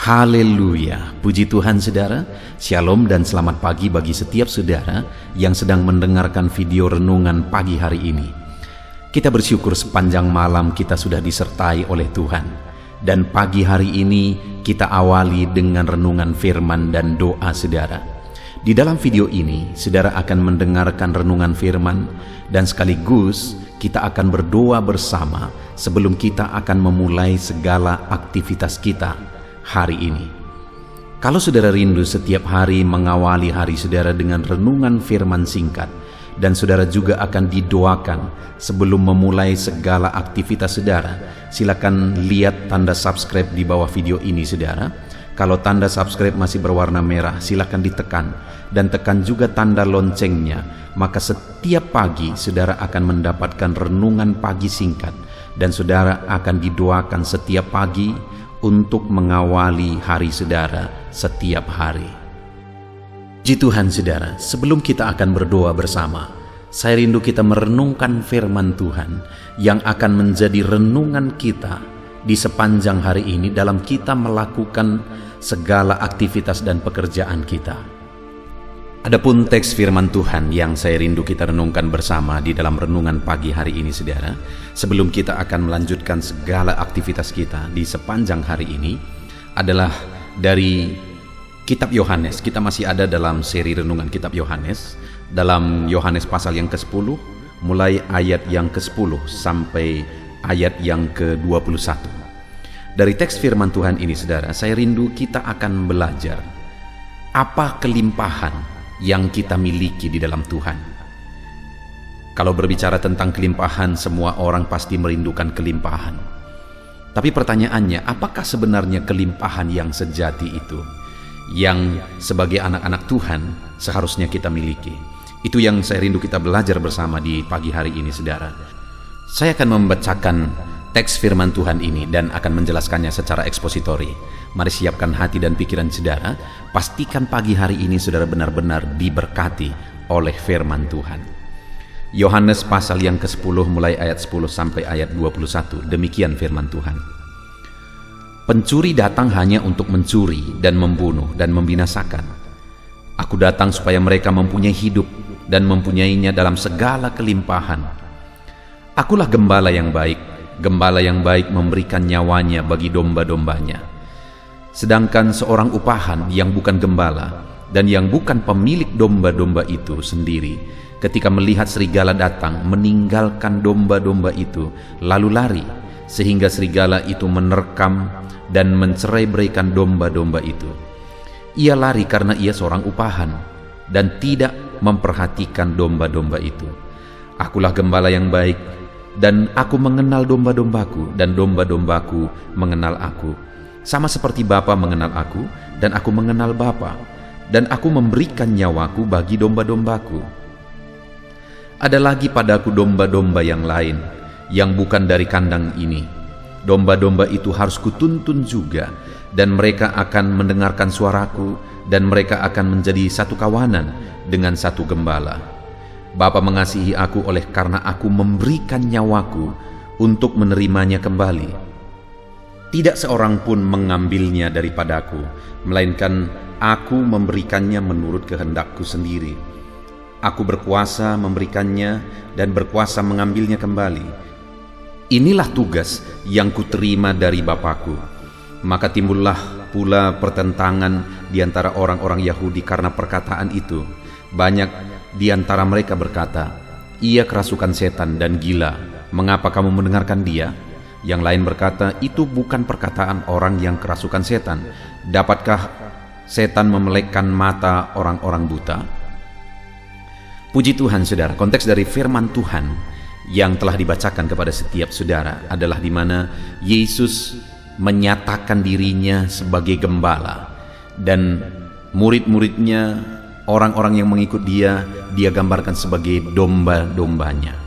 Haleluya, puji Tuhan saudara. Shalom dan selamat pagi bagi setiap saudara yang sedang mendengarkan video renungan pagi hari ini. Kita bersyukur sepanjang malam kita sudah disertai oleh Tuhan. Dan pagi hari ini kita awali dengan renungan firman dan doa saudara. Di dalam video ini saudara akan mendengarkan renungan firman dan sekaligus kita akan berdoa bersama sebelum kita akan memulai segala aktivitas kita hari ini. Kalau saudara rindu setiap hari mengawali hari saudara dengan renungan firman singkat, dan saudara juga akan didoakan sebelum memulai segala aktivitas saudara, silakan lihat tanda subscribe di bawah video ini saudara. Kalau tanda subscribe masih berwarna merah, silakan ditekan dan tekan juga tanda loncengnya. Maka setiap pagi saudara akan mendapatkan renungan pagi singkat, dan saudara akan didoakan setiap pagi untuk mengawali hari saudara setiap hari. Puji Tuhan saudara, sebelum kita akan berdoa bersama, saya rindu kita merenungkan firman Tuhan yang akan menjadi renungan kita di sepanjang hari ini dalam kita melakukan segala aktivitas dan pekerjaan kita. Adapun teks firman Tuhan yang saya rindu kita renungkan bersama di dalam renungan pagi hari ini saudara, sebelum kita akan melanjutkan segala aktivitas kita di sepanjang hari ini, adalah dari kitab Yohanes. Kita masih ada dalam seri renungan kitab Yohanes, dalam Yohanes pasal yang ke-10, mulai ayat yang ke-10 sampai ayat yang ke-21. Dari teks firman Tuhan ini saudara, saya rindu kita akan belajar apa kelimpahan yang kita miliki di dalam Tuhan. Kalau berbicara tentang kelimpahan, semua orang pasti merindukan kelimpahan. Tapi pertanyaannya, apakah sebenarnya kelimpahan yang sejati itu, yang sebagai anak-anak Tuhan seharusnya kita miliki? Itu yang saya rindu kita belajar bersama di pagi hari ini saudara. Saya akan membacakan teks firman Tuhan ini dan akan menjelaskannya secara ekspositori. Mari siapkan hati dan pikiran saudara. Pastikan pagi hari ini saudara benar-benar diberkati oleh firman Tuhan. Yohanes pasal yang ke-10 mulai ayat 10 sampai ayat 21. Demikian firman Tuhan. Pencuri datang hanya untuk mencuri dan membunuh dan membinasakan. Aku datang supaya mereka mempunyai hidup dan mempunyainya dalam segala kelimpahan. Akulah gembala yang baik. Gembala yang baik memberikan nyawanya bagi domba-dombanya. Sedangkan seorang upahan yang bukan gembala dan yang bukan pemilik domba-domba itu sendiri, ketika melihat serigala datang, meninggalkan domba-domba itu lalu lari, sehingga serigala itu menerkam dan mencerai-beraikan domba-domba itu. Ia lari karena ia seorang upahan dan tidak memperhatikan domba-domba itu. Akulah gembala yang baik, dan aku mengenal domba-dombaku, dan domba-dombaku mengenal aku. Sama seperti Bapa mengenal aku, dan aku mengenal Bapa, dan aku memberikan nyawaku bagi domba-dombaku. Ada lagi padaku domba-domba yang lain, yang bukan dari kandang ini. Domba-domba itu harus kutuntun juga, dan mereka akan mendengarkan suaraku, dan mereka akan menjadi satu kawanan dengan satu gembala. Bapa mengasihi aku oleh karena aku memberikan nyawaku untuk menerimanya kembali. Tidak seorang pun mengambilnya daripadaku, melainkan aku memberikannya menurut kehendakku sendiri. Aku berkuasa memberikannya dan berkuasa mengambilnya kembali. Inilah tugas yang kuterima dari Bapakku. Maka timbullah pula pertentangan di antara orang-orang Yahudi karena perkataan itu. Banyak di antara mereka berkata, "Ia kerasukan setan dan gila. Mengapa kamu mendengarkan dia?" Yang lain berkata, "Itu bukan perkataan orang yang kerasukan setan. Dapatkah setan memelekkan mata orang-orang buta?" Puji Tuhan saudara, konteks dari firman Tuhan yang telah dibacakan kepada setiap saudara adalah di mana Yesus menyatakan dirinya sebagai gembala, dan murid-muridnya, orang-orang yang mengikut dia gambarkan sebagai domba-dombanya.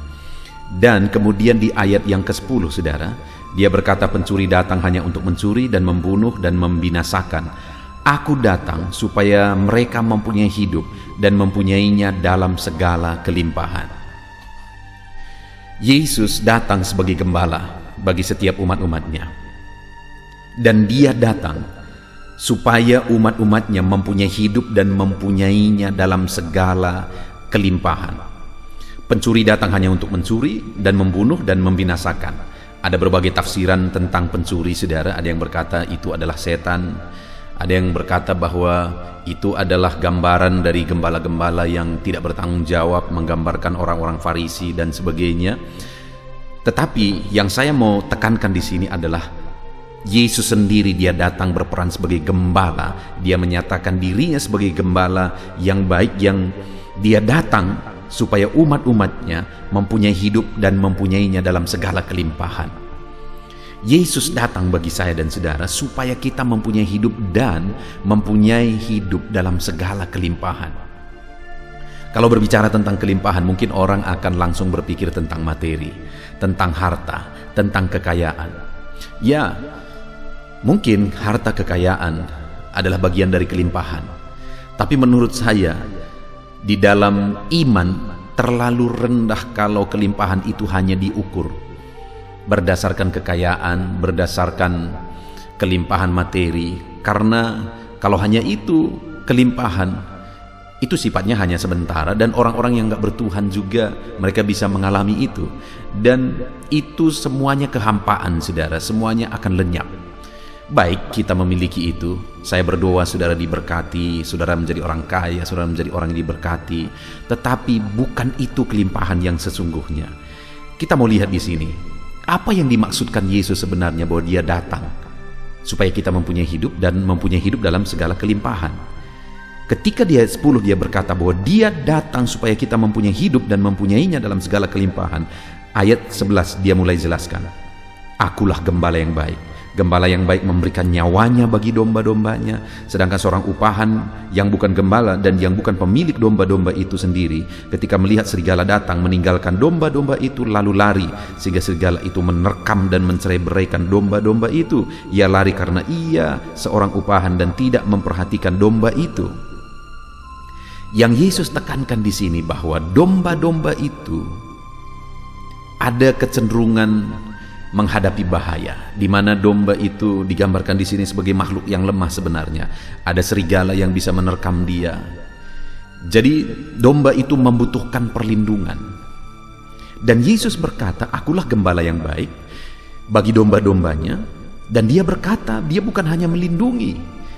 Dan kemudian di ayat yang ke-10 saudara, dia berkata pencuri datang hanya untuk mencuri dan membunuh dan membinasakan. Aku datang supaya mereka mempunyai hidup dan mempunyainya dalam segala kelimpahan. Yesus datang sebagai gembala bagi setiap umat-umatnya. Dan dia datang supaya umat-umatnya mempunyai hidup dan mempunyainya dalam segala kelimpahan. Pencuri datang hanya untuk mencuri dan membunuh dan membinasakan. Ada berbagai tafsiran tentang pencuri, saudara. Ada yang berkata itu adalah setan, ada yang berkata bahwa itu adalah gambaran dari gembala-gembala yang tidak bertanggung jawab, menggambarkan orang-orang Farisi dan sebagainya. Tetapi yang saya mau tekankan di sini adalah Yesus sendiri, dia datang berperan sebagai gembala. Dia menyatakan dirinya sebagai gembala yang baik, yang dia datang supaya umat-umatnya mempunyai hidup dan mempunyainya dalam segala kelimpahan. Yesus datang bagi saya dan saudara supaya kita mempunyai hidup dan mempunyai hidup dalam segala kelimpahan. Kalau berbicara tentang kelimpahan, mungkin orang akan langsung berpikir tentang materi, tentang harta, tentang kekayaan. Ya, mungkin harta kekayaan adalah bagian dari kelimpahan. Tapi menurut saya, di dalam iman terlalu rendah kalau kelimpahan itu hanya diukur berdasarkan kekayaan, berdasarkan kelimpahan materi. Karena kalau hanya itu kelimpahan, itu sifatnya hanya sementara, dan orang-orang yang gak bertuhan juga mereka bisa mengalami itu. Dan itu semuanya kehampaan, saudara, semuanya akan lenyap. Baik kita memiliki itu. Saya berdoa saudara diberkati, saudara menjadi orang kaya, saudara menjadi orang yang diberkati. Tetapi bukan itu kelimpahan yang sesungguhnya. Kita mau lihat di sini, apa yang dimaksudkan Yesus sebenarnya bahwa dia datang supaya kita mempunyai hidup dan mempunyai hidup dalam segala kelimpahan. Ketika dia 10 dia berkata bahwa dia datang supaya kita mempunyai hidup dan mempunyainya dalam segala kelimpahan. Ayat 11 dia mulai jelaskan, akulah gembala yang baik. Gembala yang baik memberikan nyawanya bagi domba-dombanya. Sedangkan seorang upahan yang bukan gembala dan yang bukan pemilik domba-domba itu sendiri, ketika melihat serigala datang, meninggalkan domba-domba itu lalu lari, sehingga serigala itu menerkam dan mencerai-beraikan domba-domba itu. Ia lari karena ia seorang upahan dan tidak memperhatikan domba itu. Yang Yesus tekankan di sini bahwa domba-domba itu ada kecenderungan menghadapi bahaya, di mana domba itu digambarkan di sini sebagai makhluk yang lemah sebenarnya. Ada serigala yang bisa menerkam dia. Jadi domba itu membutuhkan perlindungan. Dan Yesus berkata, akulah gembala yang baik bagi domba-dombanya. Dan dia berkata, dia bukan hanya melindungi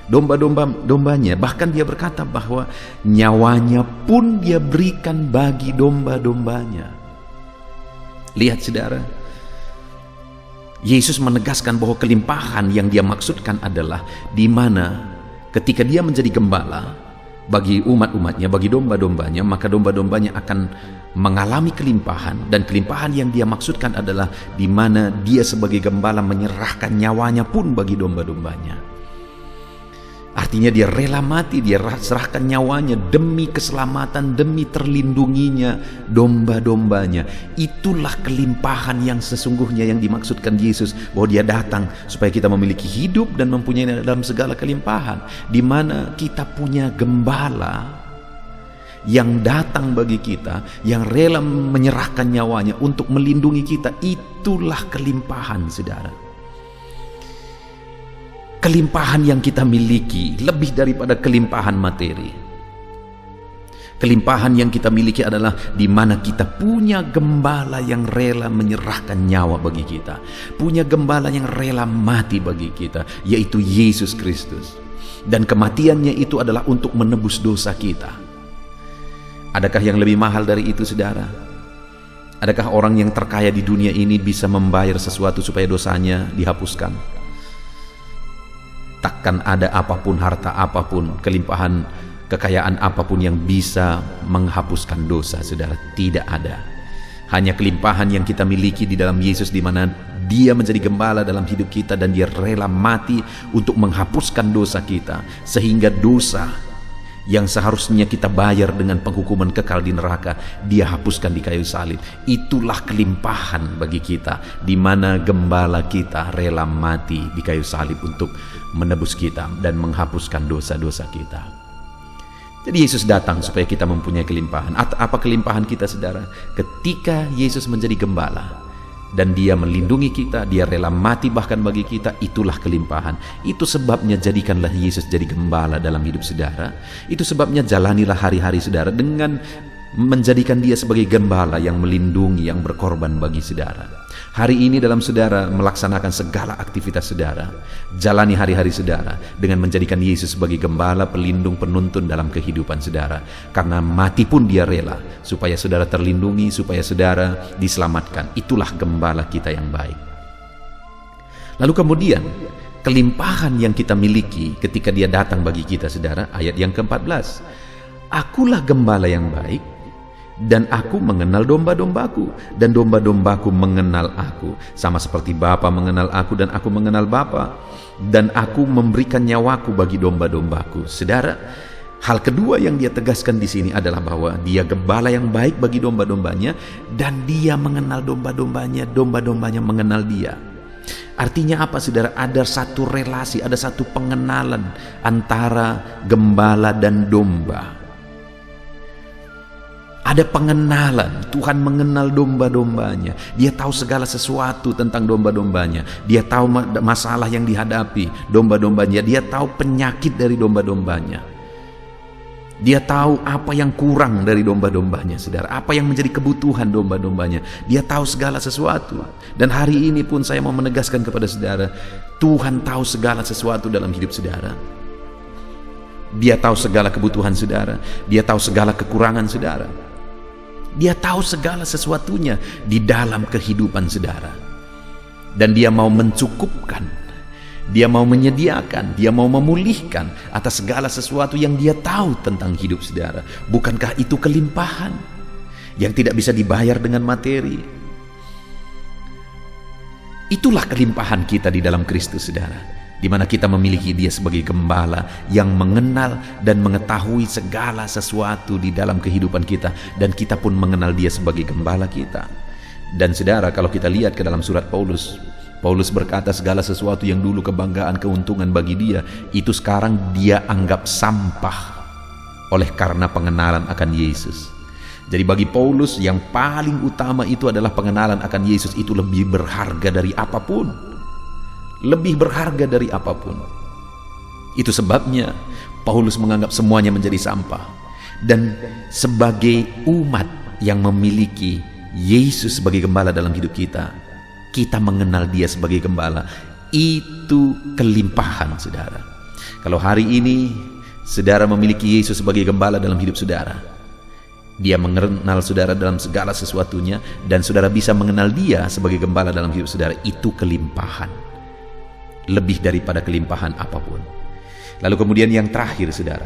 domba-dombanya, bahkan dia berkata bahwa nyawanya pun dia berikan bagi domba-dombanya. Lihat saudara, Yesus menegaskan bahwa kelimpahan yang dia maksudkan adalah di mana ketika dia menjadi gembala bagi umat-umatnya, bagi domba-dombanya, maka domba-dombanya akan mengalami kelimpahan. Dan kelimpahan yang dia maksudkan adalah di mana dia sebagai gembala menyerahkan nyawanya pun bagi domba-dombanya. Artinya dia rela mati, dia serahkan nyawanya demi keselamatan, demi terlindunginya domba-dombanya. Itulah kelimpahan yang sesungguhnya yang dimaksudkan Yesus, bahwa dia datang supaya kita memiliki hidup dan mempunyai dalam segala kelimpahan. Di mana kita punya gembala yang datang bagi kita, yang rela menyerahkan nyawanya untuk melindungi kita. Itulah kelimpahan, saudara. Kelimpahan yang kita miliki lebih daripada kelimpahan materi. Kelimpahan yang kita miliki adalah di mana kita punya gembala yang rela menyerahkan nyawa bagi kita, punya gembala yang rela mati bagi kita, yaitu Yesus Kristus. Dan kematiannya itu adalah untuk menebus dosa kita. Adakah yang lebih mahal dari itu, saudara? Adakah orang yang terkaya di dunia ini bisa membayar sesuatu supaya dosanya dihapuskan? Takkan ada apapun, harta apapun, kelimpahan, kekayaan apapun yang bisa menghapuskan dosa, saudara. Tidak ada. Hanya kelimpahan yang kita miliki di dalam Yesus, di mana dia menjadi gembala dalam hidup kita dan dia rela mati untuk menghapuskan dosa kita, sehingga dosa yang seharusnya kita bayar dengan penghukuman kekal di neraka, dia hapuskan di kayu salib. Itulah kelimpahan bagi kita, di mana gembala kita rela mati di kayu salib untuk menebus kita dan menghapuskan dosa-dosa kita. Jadi Yesus datang supaya kita mempunyai kelimpahan. Apa kelimpahan kita, saudara? Ketika Yesus menjadi gembala, dan dia melindungi kita, dia rela mati bahkan bagi kita. Itulah kelimpahan. Itu sebabnya jadikanlah Yesus jadi gembala dalam hidup saudara. Itu sebabnya jalanilah hari-hari saudara dengan menjadikan dia sebagai gembala yang melindungi, yang berkorban bagi saudara. Hari ini dalam saudara melaksanakan segala aktivitas saudara, jalani hari-hari saudara dengan menjadikan Yesus sebagai gembala, pelindung, penuntun dalam kehidupan saudara. Karena mati pun dia rela supaya saudara terlindungi, supaya saudara diselamatkan. Itulah gembala kita yang baik. Lalu kemudian kelimpahan yang kita miliki ketika dia datang bagi kita saudara, ayat yang ke-14. Akulah gembala yang baik, dan aku mengenal domba-dombaku, dan domba-dombaku mengenal aku, sama seperti Bapa mengenal aku dan aku mengenal Bapa, dan aku memberikan nyawaku bagi domba-dombaku. Saudara, hal kedua yang dia tegaskan di sini adalah bahwa dia gembala yang baik bagi domba-dombanya, dan dia mengenal domba-dombanya, domba-dombanya mengenal dia. Artinya apa saudara? Ada satu relasi, ada satu pengenalan antara gembala dan domba. Ada pengenalan. Tuhan mengenal domba-dombanya. Dia tahu segala sesuatu tentang domba-dombanya. Dia tahu masalah yang dihadapi domba-dombanya. Dia tahu penyakit dari domba-dombanya. Dia tahu apa yang kurang dari domba-dombanya, saudara. Apa yang menjadi kebutuhan domba-dombanya. Dia tahu segala sesuatu. Dan hari ini pun saya mau menegaskan kepada saudara, Tuhan tahu segala sesuatu dalam hidup saudara. Dia tahu segala kebutuhan saudara. Dia tahu segala kekurangan saudara. Dia tahu segala sesuatunya di dalam kehidupan saudara. Dan dia mau mencukupkan, dia mau menyediakan, dia mau memulihkan atas segala sesuatu yang dia tahu tentang hidup saudara. Bukankah itu kelimpahan yang tidak bisa dibayar dengan materi? Itulah kelimpahan kita di dalam Kristus saudara, di mana kita memiliki dia sebagai gembala yang mengenal dan mengetahui segala sesuatu di dalam kehidupan kita, dan kita pun mengenal dia sebagai gembala kita. Dan saudara, kalau kita lihat ke dalam surat Paulus berkata segala sesuatu yang dulu kebanggaan, keuntungan bagi dia, itu sekarang dia anggap sampah oleh karena pengenalan akan Yesus. Jadi bagi Paulus yang paling utama itu adalah pengenalan akan Yesus. Itu lebih berharga dari apapun. Lebih berharga dari apapun. Itu sebabnya Paulus menganggap semuanya menjadi sampah. Dan sebagai umat yang memiliki Yesus sebagai gembala dalam hidup kita, kita mengenal dia sebagai gembala. Itu kelimpahan saudara. Kalau hari ini saudara memiliki Yesus sebagai gembala dalam hidup saudara, dia mengenal saudara dalam segala sesuatunya, dan saudara bisa mengenal dia sebagai gembala dalam hidup saudara. Itu kelimpahan, lebih daripada kelimpahan apapun. Lalu kemudian yang terakhir saudara,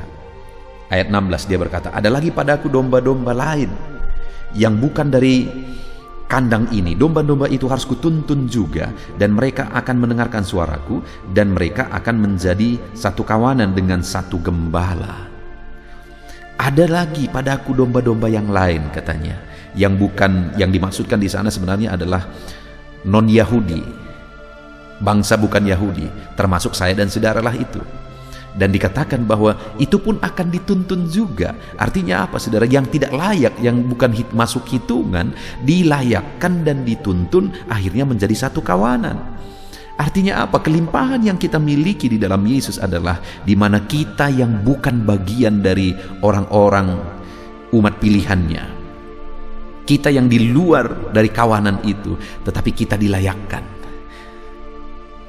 ayat 16 dia berkata, ada lagi padaku domba-domba lain yang bukan dari kandang ini. Domba-domba itu harus kutuntun juga, dan mereka akan mendengarkan suaraku, dan mereka akan menjadi satu kawanan dengan satu gembala. Ada lagi padaku domba-domba yang lain katanya, yang bukan, yang dimaksudkan di sana sebenarnya adalah non-Yahudi, bangsa bukan Yahudi, termasuk saya dan saudaralah itu. Dan dikatakan bahwa itu pun akan dituntun juga. Artinya apa saudara? Yang tidak layak, yang bukan masuk hitungan, dilayakkan dan dituntun, akhirnya menjadi satu kawanan. Artinya apa? Kelimpahan yang kita miliki di dalam Yesus adalah di mana kita yang bukan bagian dari orang-orang umat pilihannya, kita yang di luar dari kawanan itu, tetapi kita dilayakkan.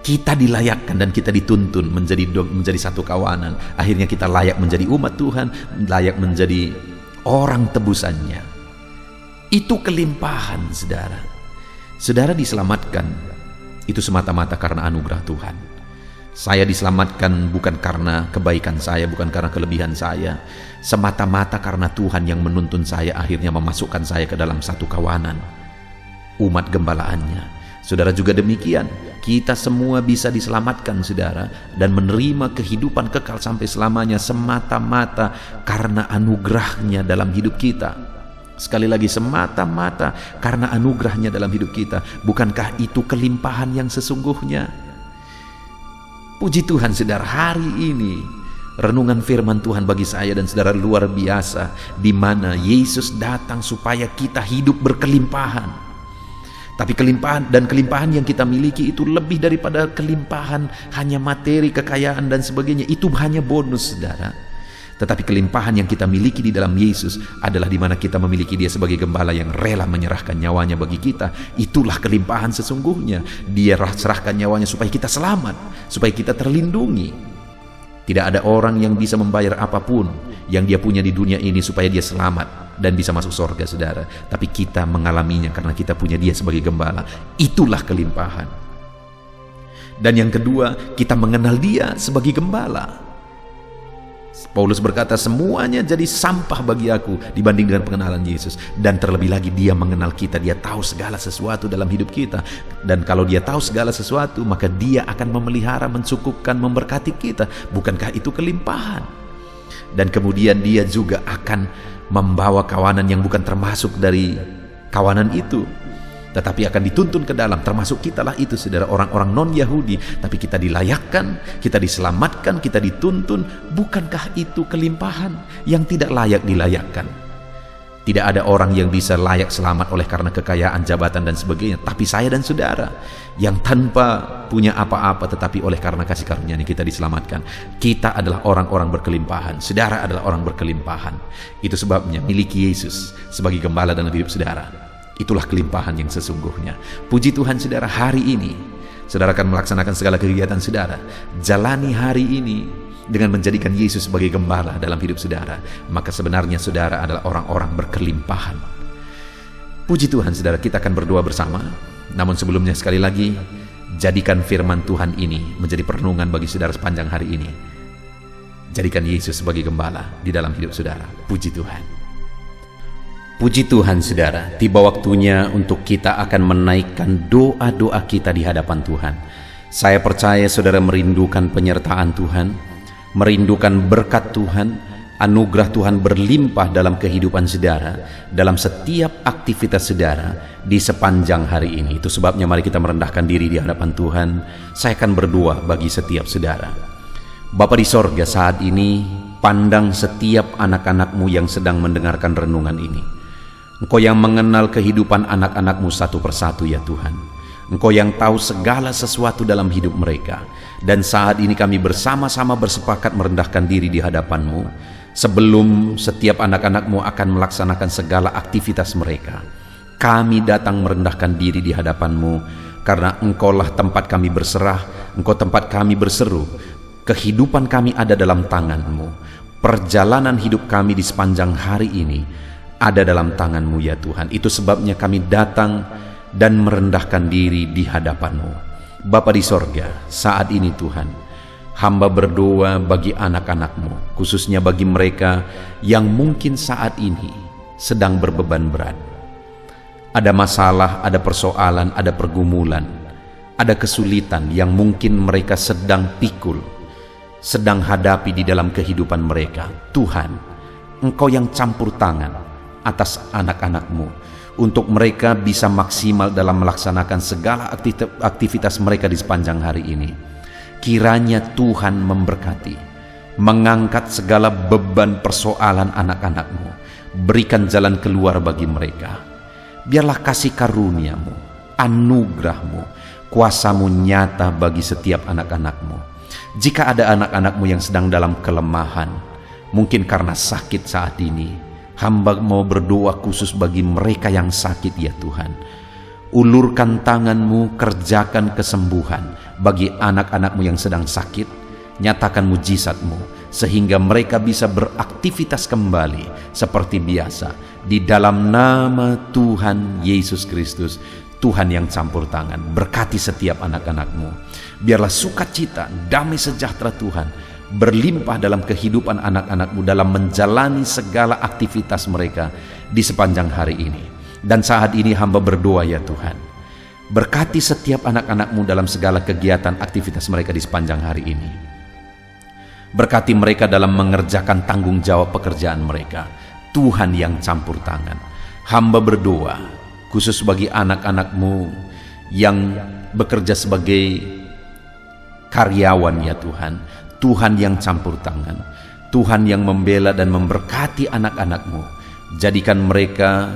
Kita dilayakkan dan kita dituntun menjadi satu kawanan. Akhirnya kita layak menjadi umat Tuhan, layak menjadi orang tebusannya. Itu kelimpahan saudara. Saudara diselamatkan itu semata-mata karena anugerah Tuhan. Saya diselamatkan bukan karena kebaikan saya, bukan karena kelebihan saya, semata-mata karena Tuhan yang menuntun saya, akhirnya memasukkan saya ke dalam satu kawanan, umat gembalaannya. Saudara juga demikian, kita semua bisa diselamatkan saudara, dan menerima kehidupan kekal sampai selamanya semata-mata karena anugerahnya dalam hidup kita. Sekali lagi, semata-mata karena anugerahnya dalam hidup kita. Bukankah itu kelimpahan yang sesungguhnya? Puji Tuhan saudara, hari ini renungan firman Tuhan bagi saya dan saudara luar biasa, di mana Yesus datang supaya kita hidup berkelimpahan. Tapi kelimpahan yang kita miliki itu lebih daripada kelimpahan hanya materi, kekayaan dan sebagainya. Itu hanya bonus, saudara. Tetapi kelimpahan yang kita miliki di dalam Yesus adalah di mana kita memiliki Dia sebagai gembala yang rela menyerahkan nyawanya bagi kita. Itulah kelimpahan sesungguhnya. Dia serahkan nyawanya supaya kita selamat, supaya kita terlindungi. Tidak ada orang yang bisa membayar apapun yang dia punya di dunia ini supaya dia selamat dan bisa masuk surga, saudara. Tapi kita mengalaminya karena kita punya Dia sebagai gembala. Itulah kelimpahan. Dan yang kedua, kita mengenal Dia sebagai gembala. Paulus berkata, semuanya jadi sampah bagi aku dibanding dengan pengenalan Yesus. Dan terlebih lagi Dia mengenal kita. Dia tahu segala sesuatu dalam hidup kita. Dan kalau Dia tahu segala sesuatu, maka Dia akan memelihara, mencukupkan, memberkati kita. Bukankah itu kelimpahan? Dan kemudian Dia juga akan membawa kawanan yang bukan termasuk dari kawanan itu, tetapi akan dituntun ke dalam, termasuk kitalah itu, saudara, orang-orang non-Yahudi. Tapi kita dilayakkan, kita diselamatkan, kita dituntun. Bukankah itu kelimpahan yang tidak layak dilayakkan? Tidak ada orang yang bisa layak selamat oleh karena kekayaan, jabatan dan sebagainya. Tapi saya dan saudara yang tanpa punya apa-apa, tetapi oleh karena kasih karunia-Nya kita diselamatkan. Kita adalah orang-orang berkelimpahan. Saudara adalah orang berkelimpahan. Itu sebabnya miliki Yesus sebagai gembala dalam hidup saudara. Itulah kelimpahan yang sesungguhnya. Puji Tuhan, saudara, hari ini saudara akan melaksanakan segala kegiatan saudara. Jalani hari ini dengan menjadikan Yesus sebagai gembala dalam hidup saudara. Maka sebenarnya saudara adalah orang-orang berkelimpahan. Puji Tuhan, saudara, kita akan berdoa bersama. Namun sebelumnya sekali lagi, jadikan firman Tuhan ini menjadi perenungan bagi saudara sepanjang hari ini. Jadikan Yesus sebagai gembala di dalam hidup saudara. Puji Tuhan. Puji Tuhan, saudara, tiba waktunya untuk kita akan menaikkan doa-doa kita di hadapan Tuhan. Saya percaya saudara merindukan penyertaan Tuhan, merindukan berkat Tuhan, anugerah Tuhan berlimpah dalam kehidupan saudara, dalam setiap aktivitas saudara di sepanjang hari ini. Itu sebabnya mari kita merendahkan diri di hadapan Tuhan. Saya akan berdoa bagi setiap saudara. Bapa di sorga, saat ini pandang setiap anak-anak-Mu yang sedang mendengarkan renungan ini. Engkau yang mengenal kehidupan anak-anak-Mu satu persatu, ya Tuhan. Engkau yang tahu segala sesuatu dalam hidup mereka. Dan saat ini kami bersama-sama bersepakat merendahkan diri di hadapan-Mu. Sebelum setiap anak-anak-Mu akan melaksanakan segala aktivitas mereka, kami datang merendahkan diri di hadapan-Mu. Karena Engkaulah tempat kami berserah, Engkau tempat kami berseru. Kehidupan kami ada dalam tangan-Mu. Perjalanan hidup kami di sepanjang hari ini ada dalam tangan-Mu, ya Tuhan. Itu sebabnya kami datang dan merendahkan diri di hadapan-Mu. Bapa di sorga, saat ini Tuhan, hamba berdoa bagi anak-anak-Mu, khususnya bagi mereka yang mungkin saat ini sedang berbeban berat. Ada masalah, ada persoalan, ada pergumulan, ada kesulitan yang mungkin mereka sedang pikul, sedang hadapi di dalam kehidupan mereka. Tuhan, Engkau yang campur tangan atas anak-anak-Mu, untuk mereka bisa maksimal dalam melaksanakan segala aktivitas mereka di sepanjang hari ini. Kiranya Tuhan memberkati, mengangkat segala beban persoalan anak-anak-Mu, berikan jalan keluar bagi mereka. Biarlah kasih karunia-Mu, anugerah-Mu, kuasa-Mu nyata bagi setiap anak-anak-Mu. Jika ada anak-anak-Mu yang sedang dalam kelemahan, mungkin karena sakit saat ini, hamba mau berdoa khusus bagi mereka yang sakit, ya Tuhan. Ulurkan tangan-Mu, kerjakan kesembuhan bagi anak-anak-Mu yang sedang sakit. Nyatakan mujizat-Mu sehingga mereka bisa beraktivitas kembali seperti biasa. Di dalam nama Tuhan Yesus Kristus, Tuhan yang campur tangan, berkati setiap anak-anak-Mu. Biarlah sukacita, damai sejahtera Tuhan berlimpah dalam kehidupan anak-anak-Mu dalam menjalani segala aktivitas mereka di sepanjang hari ini. Dan saat ini hamba berdoa, ya Tuhan, berkati setiap anak-anak-Mu dalam segala kegiatan aktivitas mereka di sepanjang hari ini. Berkati mereka dalam mengerjakan tanggung jawab pekerjaan mereka. Tuhan yang campur tangan, hamba berdoa khusus bagi anak-anak-Mu yang bekerja sebagai karyawan, ya Tuhan. Tuhan yang campur tangan, Tuhan yang membela dan memberkati anak-anak-Mu. Jadikan mereka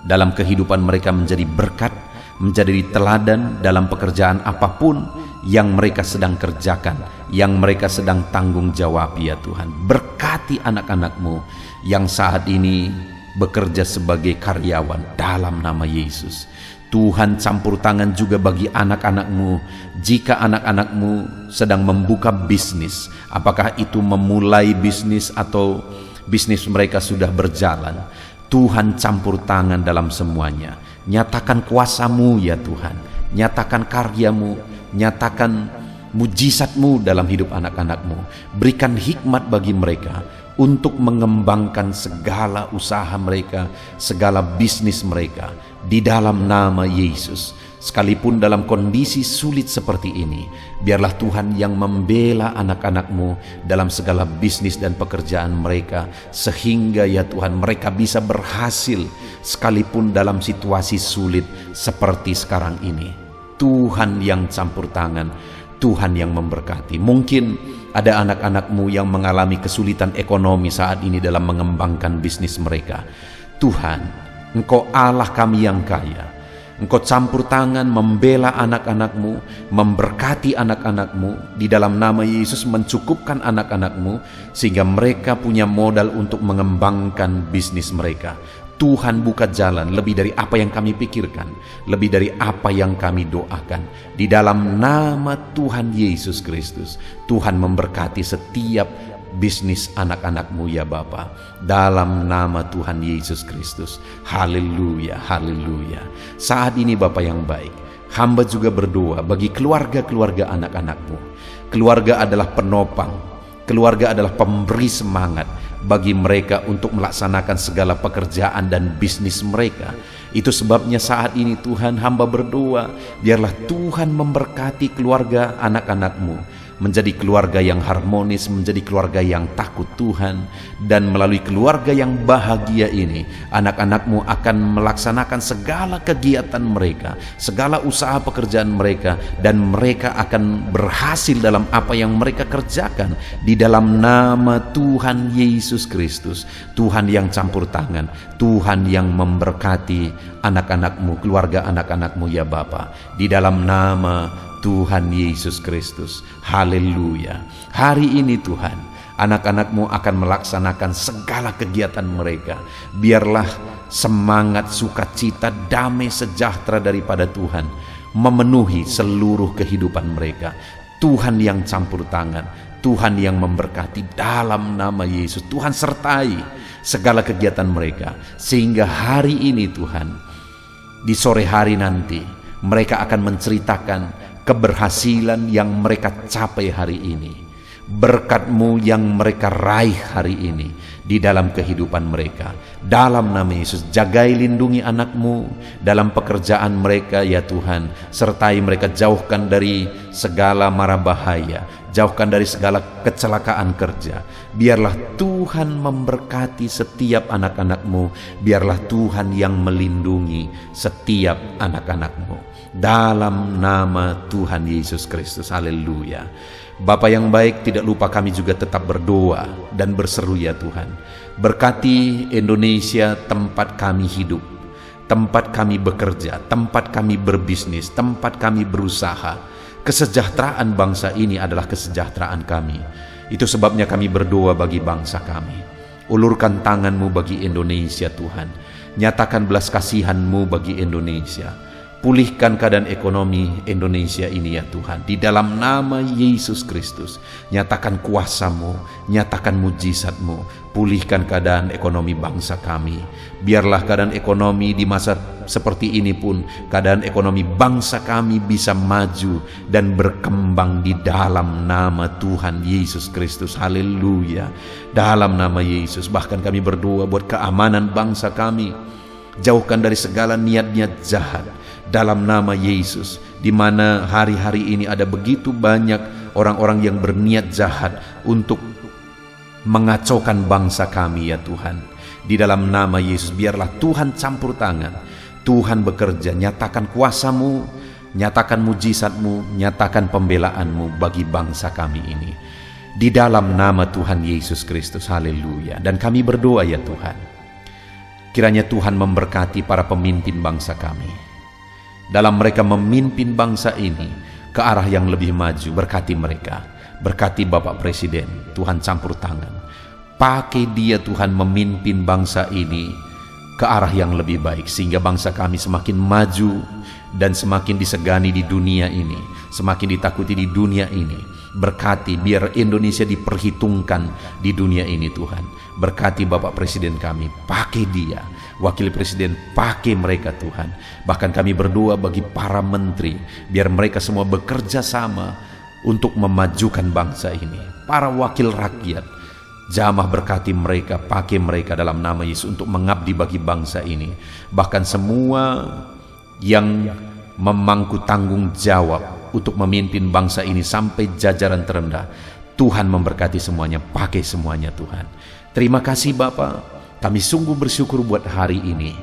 dalam kehidupan mereka menjadi berkat, menjadi teladan dalam pekerjaan apapun yang mereka sedang kerjakan, yang mereka sedang tanggung jawab ya Tuhan. Berkati anak-anak-Mu yang saat ini bekerja sebagai karyawan dalam nama Yesus. Tuhan, campur tangan juga bagi anak-anak-Mu. Jika anak-anak-Mu sedang membuka bisnis, apakah itu memulai bisnis atau bisnis mereka sudah berjalan, Tuhan campur tangan dalam semuanya. Nyatakan kuasa-Mu ya Tuhan, nyatakan karya-Mu, nyatakan mujizat-Mu dalam hidup anak-anak-Mu. Berikan hikmat bagi mereka untuk mengembangkan segala usaha mereka, segala bisnis mereka di dalam nama Yesus. Sekalipun dalam kondisi sulit seperti ini, biarlah Tuhan yang membela anak-anak-Mu dalam segala bisnis dan pekerjaan mereka, sehingga ya Tuhan mereka bisa berhasil sekalipun dalam situasi sulit seperti sekarang ini. Tuhan yang campur tangan, Tuhan yang memberkati. Mungkin ada anak-anak-Mu yang mengalami kesulitan ekonomi saat ini dalam mengembangkan bisnis mereka. Tuhan, Engkau Allah kami yang kaya. Engkau campur tangan membela anak-anak-Mu, memberkati anak-anak-Mu di dalam nama Yesus, mencukupkan anak-anak-Mu sehingga mereka punya modal untuk mengembangkan bisnis mereka. Tuhan buka jalan lebih dari apa yang kami pikirkan, lebih dari apa yang kami doakan. Di dalam nama Tuhan Yesus Kristus, Tuhan memberkati setiap bisnis anak-anak-Mu ya Bapa. Dalam nama Tuhan Yesus Kristus. Haleluya, haleluya. Saat ini Bapa yang baik, hamba juga berdoa bagi keluarga-keluarga anak-anak-Mu. Keluarga adalah penopang, keluarga adalah pemberi semangat bagi mereka untuk melaksanakan segala pekerjaan dan bisnis mereka. Itu sebabnya saat ini Tuhan, hamba berdoa, biarlah Tuhan memberkati keluarga anak-anak-Mu menjadi keluarga yang harmonis, menjadi keluarga yang takut Tuhan. Dan melalui keluarga yang bahagia ini, anak-anak-Mu akan melaksanakan segala kegiatan mereka, segala usaha pekerjaan mereka, dan mereka akan berhasil dalam apa yang mereka kerjakan di dalam nama Tuhan Yesus Kristus. Tuhan yang campur tangan, Tuhan yang memberkati anak-anak-Mu, keluarga anak-anak-Mu ya Bapa, di dalam nama Tuhan Yesus Kristus. Haleluya. Hari ini Tuhan, anak-anak-Mu akan melaksanakan segala kegiatan mereka. Biarlah semangat, sukacita, damai, sejahtera daripada Tuhan memenuhi seluruh kehidupan mereka. Tuhan yang campur tangan, Tuhan yang memberkati dalam nama Yesus. Tuhan sertai segala kegiatan mereka, sehingga hari ini Tuhan, di sore hari nanti mereka akan menceritakan keberhasilan yang mereka capai hari ini, berkat-Mu yang mereka raih hari ini di dalam kehidupan mereka. Dalam nama Yesus, jagai lindungi anak-Mu dalam pekerjaan mereka ya Tuhan, sertai mereka, jauhkan dari segala mara bahaya, jauhkan dari segala kecelakaan kerja. Biarlah Tuhan memberkati setiap anak-anak-Mu, biarlah Tuhan yang melindungi setiap anak-anak-Mu dalam nama Tuhan Yesus Kristus. Haleluya. Bapa yang baik, tidak lupa kami juga tetap berdoa dan berseru ya Tuhan, berkati Indonesia, tempat kami hidup, tempat kami bekerja, tempat kami berbisnis, tempat kami berusaha. Kesejahteraan bangsa ini adalah kesejahteraan kami. Itu sebabnya kami berdoa bagi bangsa kami. Ulurkan tangan-Mu bagi Indonesia Tuhan. Nyatakan belas kasihan-Mu bagi Indonesia. Pulihkan keadaan ekonomi Indonesia ini ya Tuhan, di dalam nama Yesus Kristus. Nyatakan kuasa-Mu, nyatakan mujizat-Mu. Pulihkan keadaan ekonomi bangsa kami. Biarlah keadaan ekonomi di masa seperti ini pun, keadaan ekonomi bangsa kami bisa maju dan berkembang di dalam nama Tuhan Yesus Kristus. Haleluya. Dalam nama Yesus, bahkan kami berdoa buat keamanan bangsa kami. Jauhkan dari segala niat-niat jahat dalam nama Yesus, di mana hari-hari ini ada begitu banyak orang-orang yang berniat jahat untuk mengacaukan bangsa kami ya Tuhan. Di dalam nama Yesus, biarlah Tuhan campur tangan, Tuhan bekerja, nyatakan kuasa-Mu, nyatakan mujizat-Mu, nyatakan pembelaan-Mu bagi bangsa kami ini. Di dalam nama Tuhan Yesus Kristus. Haleluya. Dan kami berdoa ya Tuhan, kiranya Tuhan memberkati para pemimpin bangsa kami. dalam mereka memimpin bangsa ini ke arah yang lebih maju. Berkati mereka, berkati Bapak Presiden, Tuhan campur tangan. Pakai dia Tuhan memimpin bangsa ini ke arah yang lebih baik, sehingga bangsa kami semakin maju dan semakin disegani di dunia ini, semakin ditakuti di dunia ini. Berkati biar Indonesia diperhitungkan di dunia ini Tuhan. Berkati Bapak Presiden kami, pakai dia. Wakil Presiden, pakai mereka Tuhan. Bahkan kami berdoa bagi para menteri, biar mereka semua bekerja sama untuk memajukan bangsa ini. Para wakil rakyat, jamah berkati mereka, pakai mereka dalam nama Yesus untuk mengabdi bagi bangsa ini. Bahkan semua yang memangku tanggung jawab untuk memimpin bangsa ini sampai jajaran terendah, Tuhan memberkati semuanya, pakai semuanya Tuhan. Terima kasih Bapa, kami sungguh bersyukur buat hari ini,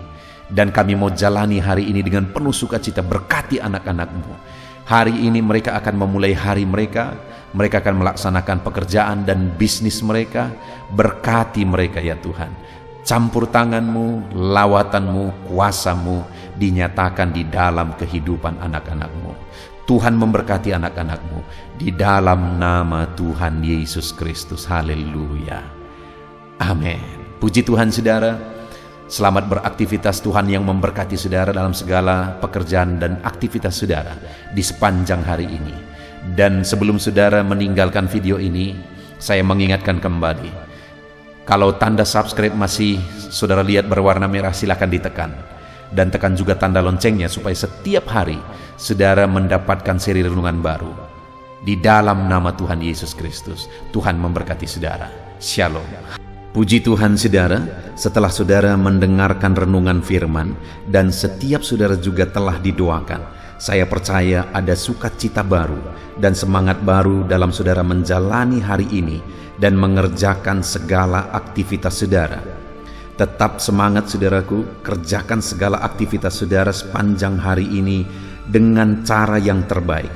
dan kami mau jalani hari ini dengan penuh sukacita. Berkati anak-anak-Mu. Hari ini mereka akan memulai hari mereka akan melaksanakan pekerjaan dan bisnis mereka. Berkati mereka ya Tuhan. Campur tangan-Mu, lawatan-Mu, kuasa-Mu dinyatakan di dalam kehidupan anak-anak-Mu. Tuhan memberkati anak-anak-Mu di dalam nama Tuhan Yesus Kristus. Haleluya. Amin. Puji Tuhan saudara. Selamat beraktivitas. Tuhan yang memberkati saudara dalam segala pekerjaan dan aktivitas saudara di sepanjang hari ini. Dan sebelum saudara meninggalkan video ini, saya mengingatkan kembali, kalau tanda subscribe masih saudara lihat berwarna merah, silakan ditekan. Dan tekan juga tanda loncengnya supaya setiap hari saudara mendapatkan seri renungan baru. Di dalam nama Tuhan Yesus Kristus, Tuhan memberkati saudara. Shalom. Puji Tuhan saudara, setelah saudara mendengarkan renungan firman dan setiap saudara juga telah didoakan, saya percaya ada sukacita baru dan semangat baru dalam saudara menjalani hari ini dan mengerjakan segala aktivitas saudara. Tetap semangat saudaraku, kerjakan segala aktivitas saudara sepanjang hari ini dengan cara yang terbaik.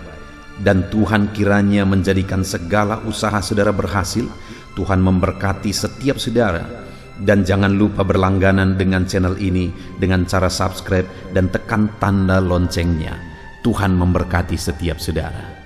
Dan Tuhan kiranya menjadikan segala usaha saudara berhasil. Tuhan memberkati setiap saudara. Dan jangan lupa berlangganan dengan channel ini dengan cara subscribe dan tekan tanda loncengnya. Tuhan memberkati setiap saudara.